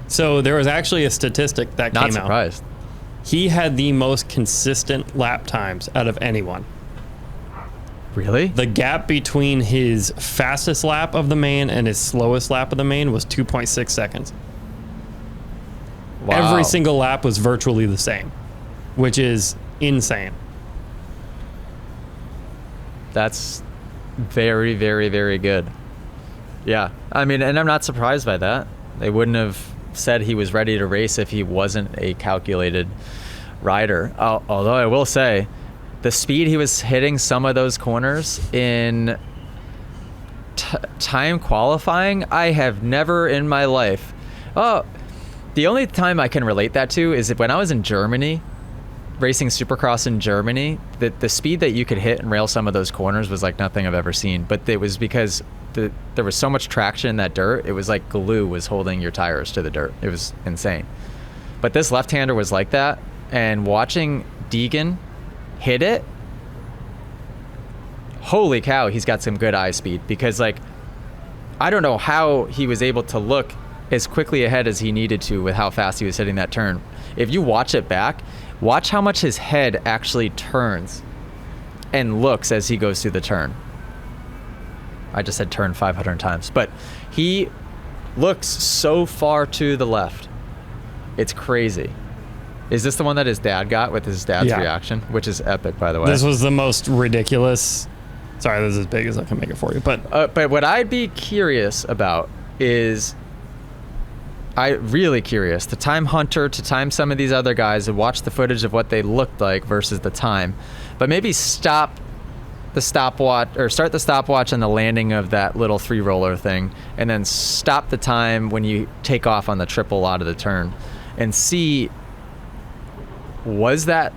So there was actually a statistic that came out. Not surprised. He had the most consistent lap times out of anyone. Really? The gap between his fastest lap of the main and his slowest lap of the main was 2.6 seconds. Wow. Every single lap was virtually the same, which is insane. That's very, very, very good. Yeah. I mean, and I'm not surprised by that. They wouldn't have said he was ready to race if he wasn't a calculated rider. Although I will say, the speed he was hitting some of those corners in time qualifying, I have never in my life. Oh, the only time I can relate that to is when I was in Germany, racing Supercross in Germany. The speed that you could hit and rail some of those corners was like nothing I've ever seen. But it was because there was so much traction in that dirt. It was like glue was holding your tires to the dirt. It was insane. But this left-hander was like that. And watching Deegan hit it, holy cow, he's got some good eye speed. Because like, I don't know how he was able to look as quickly ahead as he needed to with how fast he was hitting that turn. If you watch it back, watch how much his head actually turns and looks as he goes through the turn. I just said turn 500 times, but he looks so far to the left. It's crazy. Is this the one that his dad got with his dad's reaction? Which is epic, by the way. This was the most ridiculous. Sorry, this is as big as I can make it for you. But what I'd be curious about is, really curious to time Hunter, to time some of these other guys and watch the footage of what they looked like versus the time. But maybe start the stopwatch on the landing of that little 3-roller thing, and then stop the time when you take off on the triple out of the turn and see, was that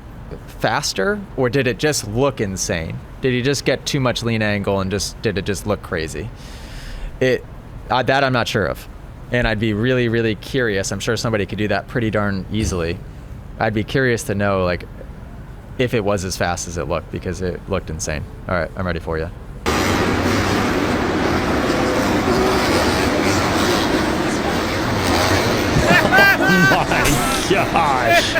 faster or did it just look insane? Did he just get too much lean angle and did it just look crazy? That I'm not sure of. And I'd be really, really curious. I'm sure somebody could do that pretty darn easily. I'd be curious to know, like, if it was as fast as it looked, because it looked insane. All right, I'm ready for you. oh my gosh.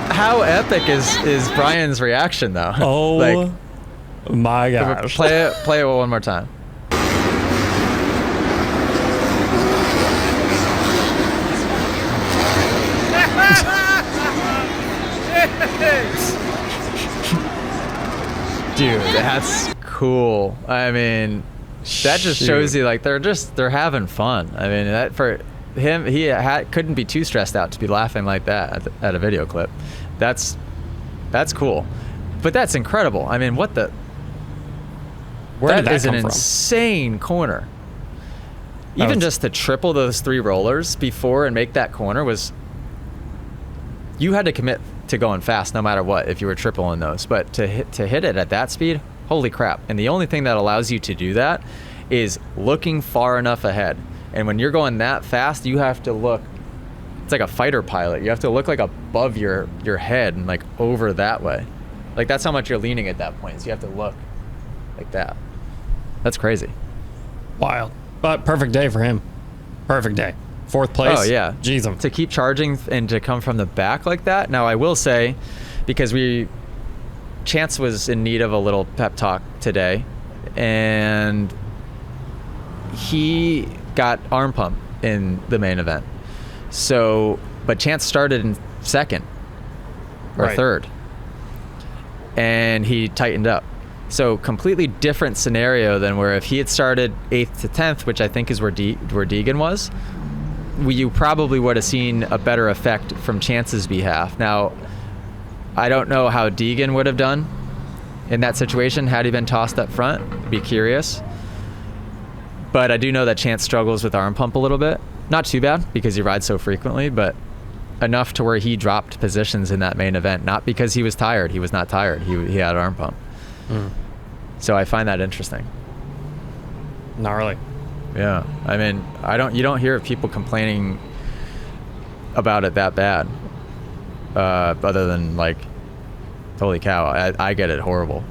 How epic is Brian's reaction, though? Oh, like, my gosh. Play it one more time. Dude, that's cool. I mean, that just shows you, like, they're having fun. I mean, that for him, he couldn't be too stressed out to be laughing like that at a video clip. That's cool, but that's incredible. I mean, where did that is an insane corner. Even just to triple those 3 rollers before and make that corner was, you had to commit to going fast no matter what if you were tripling those. But to hit it at that speed, holy crap. And the only thing that allows you to do that is looking far enough ahead. And when you're going that fast, you have to look, it's like a fighter pilot. You have to look like above your head and like over that way. Like, that's how much you're leaning at that point. So you have to look like that. That's crazy. Wild. But perfect day for him. Perfect day. 4th place. Oh, yeah. Jeez. To keep charging and to come from the back like that. Now, I will say, because Chance was in need of a little pep talk today, and he got arm pump in the main event. So, but Chance started in 2nd or 3rd, and he tightened up. So completely different scenario than where if he had started 8th to 10th, which I think is where Deegan was, you probably would have seen a better effect from Chance's behalf. Now, I don't know how Degan would have done in that situation had he been tossed up front. I'd be curious. But I do know that Chance struggles with arm pump a little bit. Not too bad because he rides so frequently, but enough to where he dropped positions in that main event. Not because he was tired. He was not tired. He had arm pump. So I find that interesting. Gnarly. Yeah, I mean, you don't hear of people complaining about it that bad, other than like, holy cow, I get it horrible.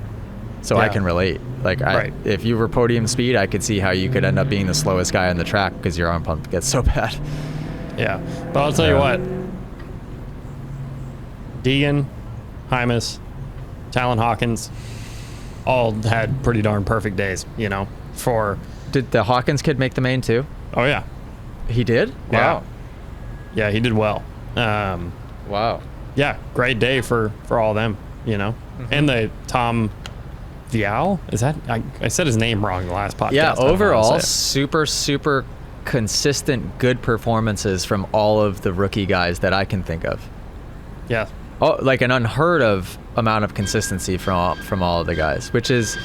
So I can relate. Like, if you were podium speed, I could see how you could end up being the slowest guy on the track because your arm pump gets so bad. Yeah. But I'll tell you what. Deegan, Hymas, Talon Hawkins all had pretty darn perfect days, you know, for... Did the Hawkins kid make the main too? Oh, yeah. He did? Wow. Yeah, he did well. Wow. Yeah, great day for all of them, you know. Mm-hmm. And the Tom Vial, is that... I said his name wrong the last podcast. Yeah, overall, super consistent good performances from all of the rookie guys that I can think of. Yeah. Oh, like an unheard of amount of consistency from all of the guys, which is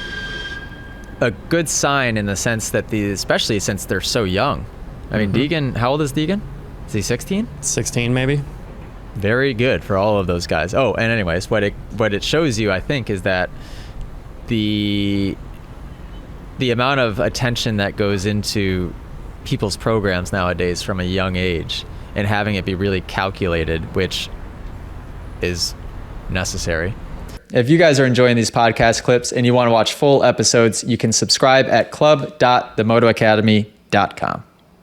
a good sign in the sense that especially since they're so young. I mean, Deegan, how old is Deegan? Is he 16? 16 maybe. Very good for all of those guys. Oh, and anyways, what it shows you, I think, is that the amount of attention that goes into people's programs nowadays from a young age and having it be really calculated, which is necessary. If you guys are enjoying these podcast clips and you want to watch full episodes, you can subscribe at club.themotoacademy.com.